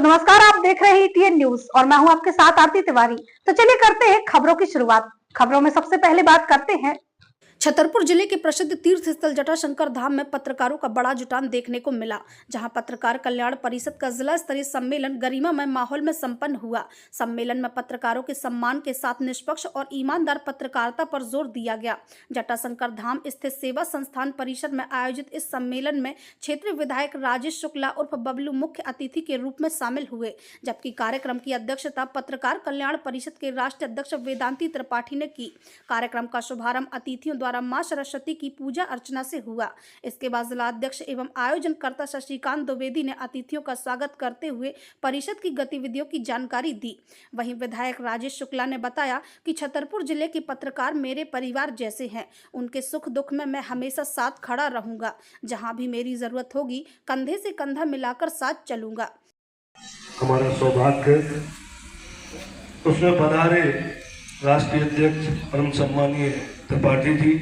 तो नमस्कार, आप देख रहे हैं ईटीएन न्यूज और मैं हूं आपके साथ आरती तिवारी। तो चलिए करते हैं खबरों की शुरुआत। खबरों में सबसे पहले बात करते हैं छतरपुर जिले के प्रसिद्ध तीर्थ स्थल जटाशंकर धाम में पत्रकारों का बड़ा जुटान देखने को मिला, जहां पत्रकार कल्याण परिषद का जिला स्तरीय सम्मेलन गरिमामय माहौल में संपन्न हुआ। सम्मेलन में पत्रकारों के सम्मान के साथ निष्पक्ष और ईमानदार पत्रकारिता पर जोर दिया गया। जटाशंकर धाम स्थित सेवा संस्थान परिसर में आयोजित इस सम्मेलन में क्षेत्रीय विधायक राजेश शुक्ला उर्फ बबलू मुख्य अतिथि के रूप में शामिल हुए, जबकि कार्यक्रम की अध्यक्षता पत्रकार कल्याण परिषद के राष्ट्रीय अध्यक्ष वेदांती त्रिपाठी ने की। कार्यक्रम का शुभारंभ अतिथियों द्वारा मां सरस्वती की पूजा अर्चना से हुआ। इसके बाद जिला अध्यक्ष एवं आयोजनकर्ता शशिकांत द्विवेदी ने अतिथियों का स्वागत करते हुए परिषद की गतिविधियों की जानकारी दी। वहीं विधायक राजेश शुक्ला ने बताया कि छतरपुर जिले के पत्रकार मेरे परिवार जैसे हैं, उनके सुख दुख में मैं हमेशा साथ खड़ा रहूंगा। जहां भी मेरी जरूरत होगी कंधे से कंधा मिलाकर साथ चलूंगा। हमारा सौभाग्य उसमें पधारे राष्ट्रीय अध्यक्ष परम सम्मानीय त्रिपाठी जी,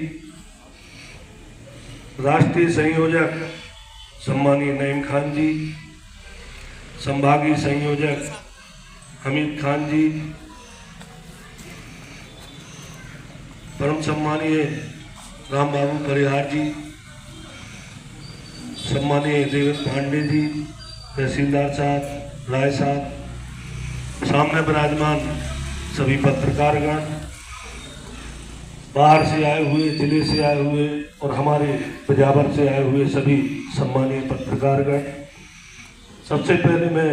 राष्ट्रीय संयोजक सम्मानीय नईम खान जी, संभागीय संयोजक हमीद खान जी, परम सम्मानीय राम बाबू परिहार जी, सम्मानीय देवेंद्र पांडे जी, तहसीलदार साहब, राय साहब, सामने विराजमान सभी पत्रकारगण, बाहर से आए हुए, जिले से आए हुए और हमारे पेजावर से आए हुए सभी सम्मानीय पत्रकारगण। सबसे पहले मैं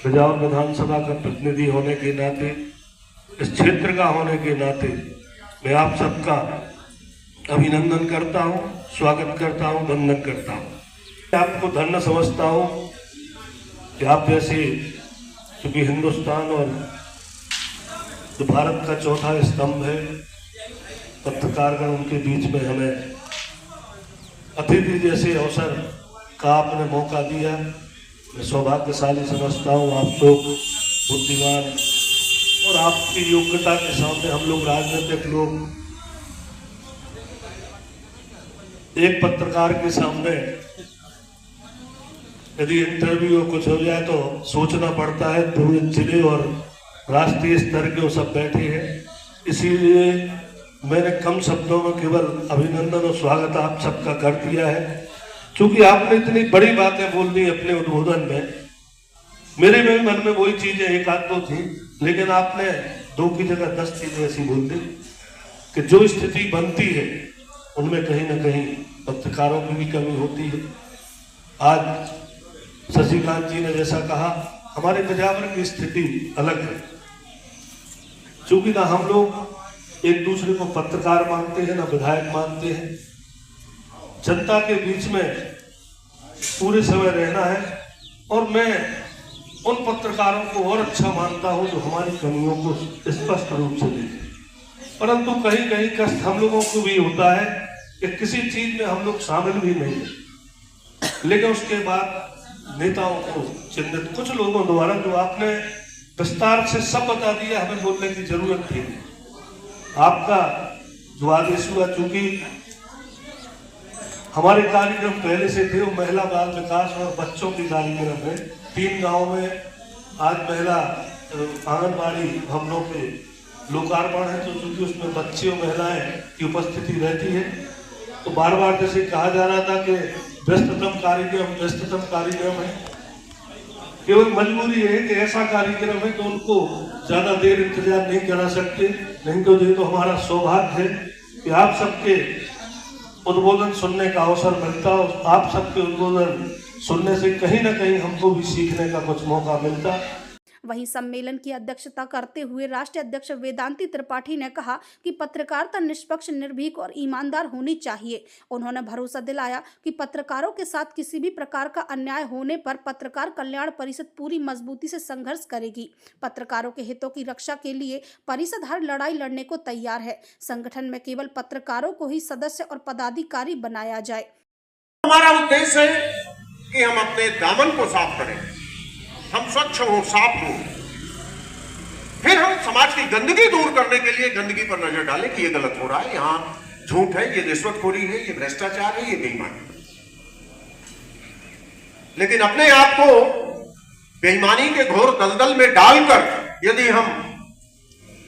पेजावर विधानसभा का प्रतिनिधि होने के नाते, इस क्षेत्र का होने के नाते मैं आप सबका अभिनंदन करता हूं, स्वागत करता हूं, वंदन करता हूं। आपको धन्य समझता हूं कि आप जैसे, क्योंकि हिंदुस्तान और जो भारत का चौथा स्तंभ है पत्रकारगण, उनके बीच में हमें अतिथि जैसे अवसर का आपने मौका दिया। मैं सौभाग्यशाली समझता हूँ। आप तो बुद्धिमान और आपकी योग्यता के सामने हम लोग राजनीतिक लोग एक पत्रकार के सामने यदि इंटरव्यू और कुछ हो जाए तो सोचना पड़ता है। पूरे जिले और राष्ट्रीय स्तर के वो सब बैठे हैं, इसीलिए मैंने कम शब्दों में केवल अभिनंदन और स्वागत आप सबका कर दिया है। क्योंकि आपने इतनी बड़ी बातें बोल दी अपने उद्बोधन में, मेरे में मन में वही चीजें एक आध दो थी, लेकिन आपने 2 की जगह 10 चीजें ऐसी बोल दी कि जो स्थिति बनती है उनमें कहीं ना कहीं पत्रकारों की भी कमी होती है। आज शशिकांत जी ने जैसा कहा, हमारे पेजावर की स्थिति अलग है, क्योंकि ना हम लोग एक दूसरे को पत्रकार मानते हैं, ना विधायक मानते हैं। जनता के बीच में पूरे समय रहना है और मैं उन पत्रकारों को और अच्छा मानता हूं जो हमारी कमियों को स्पष्ट रूप से देखें। परंतु कहीं कहीं कष्ट हम लोगों को भी होता है कि किसी चीज में हम लोग शामिल भी नहीं है, लेकिन उसके बाद नेताओं को चिन्हित कुछ लोगों द्वारा, जो आपने विस्तार से सब बता दिया, हमें बोलने की जरूरत थी। आपका जो आदेश हुआ, चूंकि हमारे कार्यक्रम पहले से थे, वो महिला बाल विकास और बच्चों की कार्यक्रम है। 3 गांव में आज महिला आंगनबाड़ी भवनों के लोकार्पण है, तो चूंकि उसमें बच्चे और महिलाएं की उपस्थिति रहती है, तो बार बार जैसे कहा जा रहा था कि व्यस्ततम कार्यक्रम है। केवल मजबूरी है कि ऐसा कार्यक्रम है तो उनको ज्यादा देर इंतजार नहीं करा सकते। नहीं तो ये तो हमारा सौभाग्य है कि आप सबके उद्बोधन सुनने का अवसर मिलता, और आप सबके उद्बोधन सुनने से कहीं ना कहीं हमको भी सीखने का कुछ मौका मिलता। वहीं सम्मेलन की अध्यक्षता करते हुए राष्ट्रीय अध्यक्ष वेदांती त्रिपाठी ने कहा कि पत्रकारिता निष्पक्ष, निर्भीक और ईमानदार होनी चाहिए। उन्होंने भरोसा दिलाया कि पत्रकारों के साथ किसी भी प्रकार का अन्याय होने पर पत्रकार कल्याण परिषद पूरी मजबूती से संघर्ष करेगी। पत्रकारों के हितों की रक्षा के लिए परिषद हर लड़ाई लड़ने को तैयार है। संगठन में केवल पत्रकारों को ही सदस्य और पदाधिकारी बनाया जाए। हमारा उद्देश्य है कि हम अपने दामन को साफ करें, हम स्वच्छ हों, साफ हों, फिर हम समाज की गंदगी दूर करने के लिए गंदगी पर नजर डालें कि ये गलत हो रहा है, यहाँ झूठ है, ये रिश्वतखोरी है, ये भ्रष्टाचार है, ये बेईमानी। लेकिन अपने आप को बेईमानी के घोर दलदल में डालकर यदि हम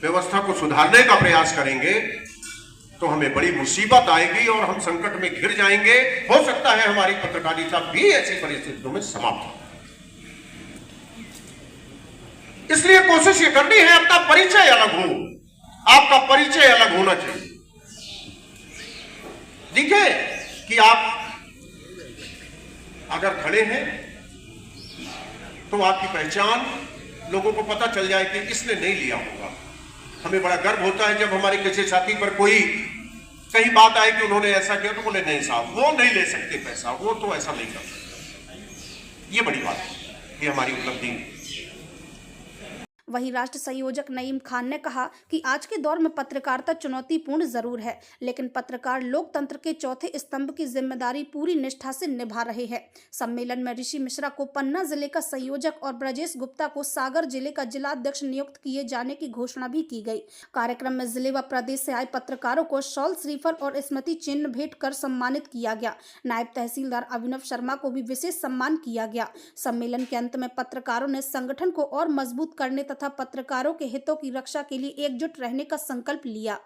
व्यवस्था को सुधारने का प्रयास करेंगे तो हमें बड़ी मुसीबत आएगी और हम संकट में घिर जाएंगे। हो सकता है हमारी पत्रकारिता भी ऐसी परिस्थितियों में समाप्त हो। इसलिए कोशिश ये करनी है अपना परिचय अलग हो, आपका परिचय अलग होना चाहिए। दिखे कि आप अगर खड़े हैं तो आपकी पहचान लोगों को पता चल जाए कि इसने नहीं लिया होगा। हमें बड़ा गर्व होता है जब हमारे किसी साथी पर कोई कहीं बात आए कि उन्होंने ऐसा किया तो बोले नहीं साहब वो नहीं ले सकते पैसा, वो तो ऐसा नहीं कर सकते। ये बड़ी बात है, ये हमारी उपलब्धि है। वहीं राष्ट्र संयोजक नईम खान ने कहा कि आज के दौर में पत्रकारिता चुनौतीपूर्ण जरूर है, लेकिन पत्रकार लोकतंत्र के चौथे स्तंभ की जिम्मेदारी पूरी निष्ठा से निभा रहे हैं। सम्मेलन में ऋषि मिश्रा को पन्ना जिले का संयोजक और ब्रजेश गुप्ता को सागर जिले का जिलाध्यक्ष नियुक्त किए जाने की घोषणा भी की गई। कार्यक्रम में जिले व प्रदेश से आए पत्रकारों को शॉल, श्रीफल और स्मृति चिन्ह भेंट कर सम्मानित किया गया। नायब तहसीलदार अभिनव शर्मा को भी विशेष सम्मान किया गया। सम्मेलन के अंत में पत्रकारों ने संगठन को और मजबूत करने तथा पत्रकारों के हितों की रक्षा के लिए एकजुट रहने का संकल्प लिया।